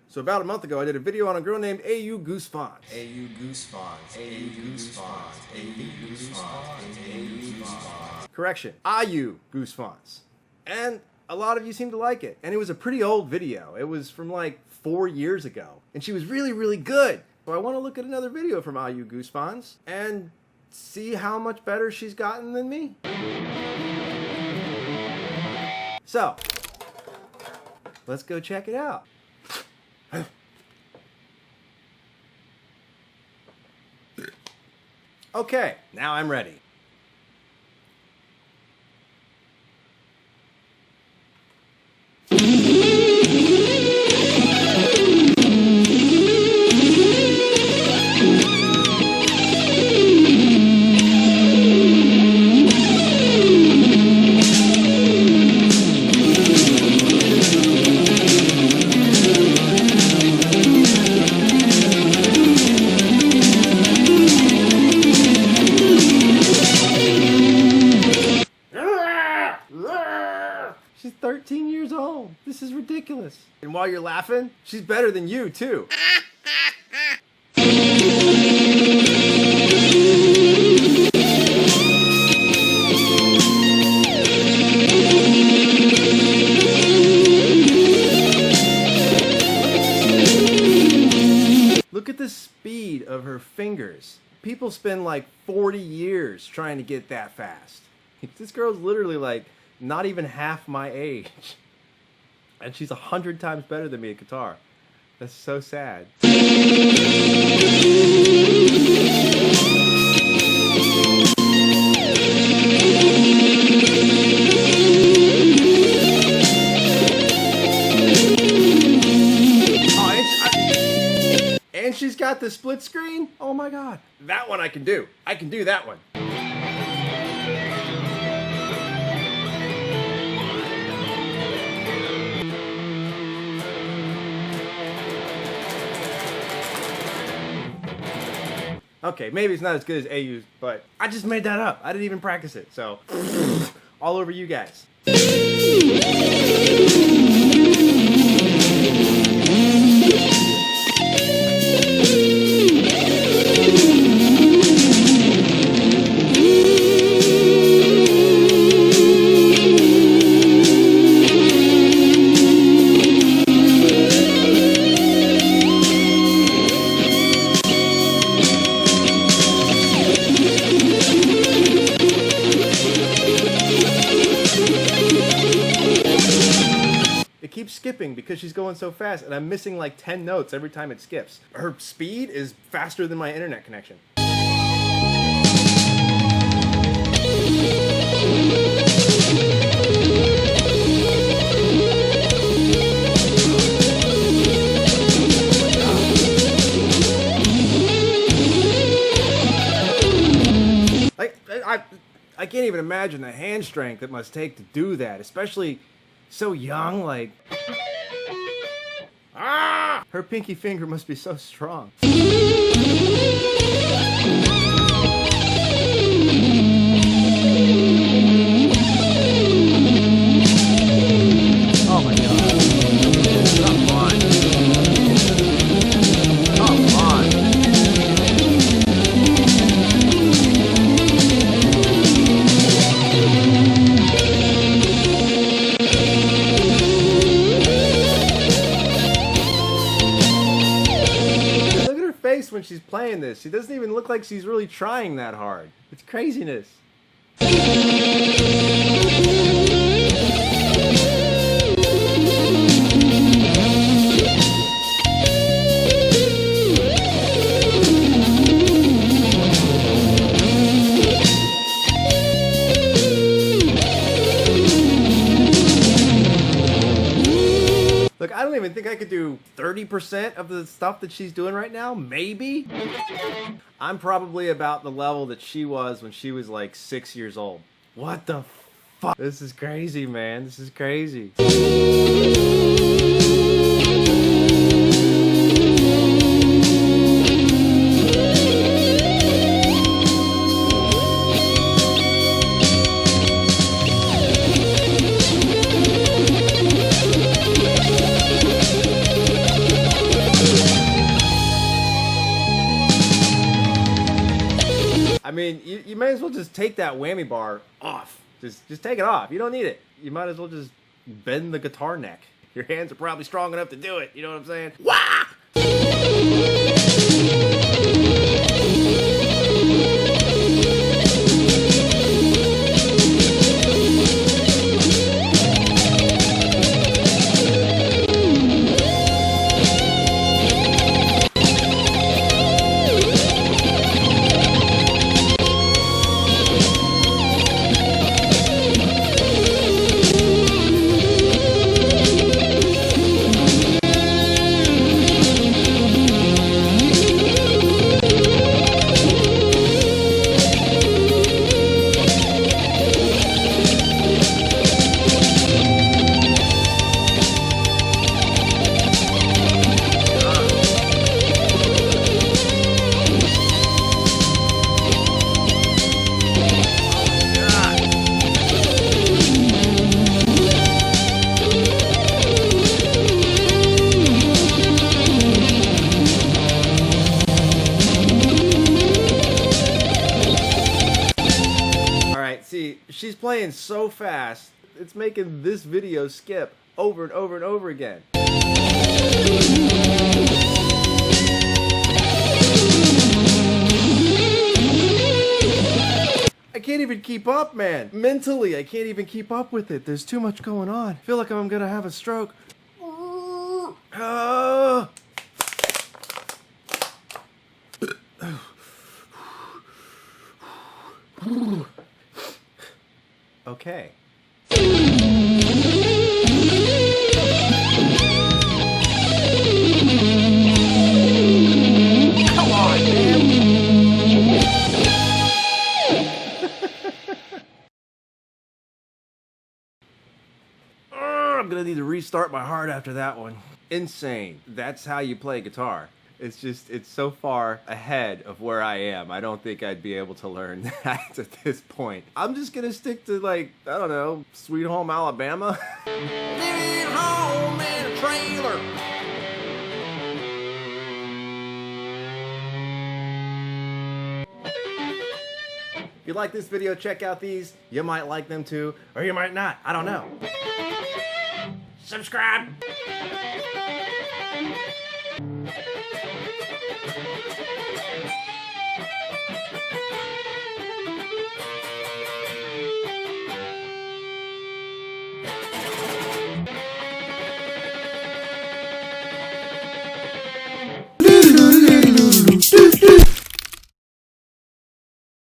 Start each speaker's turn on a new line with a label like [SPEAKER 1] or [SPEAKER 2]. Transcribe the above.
[SPEAKER 1] So about a month ago, I did a video on a girl named Ayu Gusfanz.
[SPEAKER 2] Ayu Gusfanz. Ayu Gusfanz. Ayu Gusfanz. Ayu Gusfanz.
[SPEAKER 1] Correction, Ayu Gusfanz. And a lot of you seem to like it. And it was a pretty old video. It was from like 4 years ago. And she was really, really good. So I want to look at another video from Ayu Gusfanz and see how much better she's gotten than me. So, let's go check it out. Okay, now I'm ready. She's 13 years old. This is ridiculous. And while you're laughing, she's better than you, too. Look at the speed of her fingers. People spend like 40 years trying to get that fast. This girl's literally like not even half my age. And she's 100 times better than me at guitar. That's so sad. Oh, and she's got the split screen? Oh my god. That one I can do. I can do that one. Okay, maybe it's not as good as Ayu's, but I just made that up. I didn't even practice it, so all over you guys. It keeps skipping because she's going so fast, and I'm missing like 10 notes every time it skips. Her speed is faster than my internet connection. I can't even imagine the hand strength it must take to do that, especially so young, like... Ah! Her pinky finger must be so strong. Oh my god. Come on. Come on. When she's playing this, she doesn't even look like she's really trying that hard. It's craziness. Look, I don't even think I could do 30% of the stuff that she's doing right now. Maybe. I'm probably about the level that she was when she was like 6 years old. What the fuck? This is crazy, man. This is crazy. you may as well just take that whammy bar off. Just take it off. You don't need it. You might as well just bend the guitar neck. Your hands are probably strong enough to do it. You know what I'm saying? Wah! See, she's playing so fast, it's making this video skip over and over and over again. I can't even keep up, man. Mentally, I can't even keep up with it. There's too much going on. I feel like I'm gonna have a stroke. Okay. Come on, man. I'm gonna need to restart my heart after that one. Insane. That's how you play guitar. It's so far ahead of where I am. I don't think I'd be able to learn that at this point. I'm just gonna stick to, like, I don't know, Sweet Home Alabama. Living home in a trailer. If you like this video, check out these. You might like them too, or you might not. I don't know. Subscribe.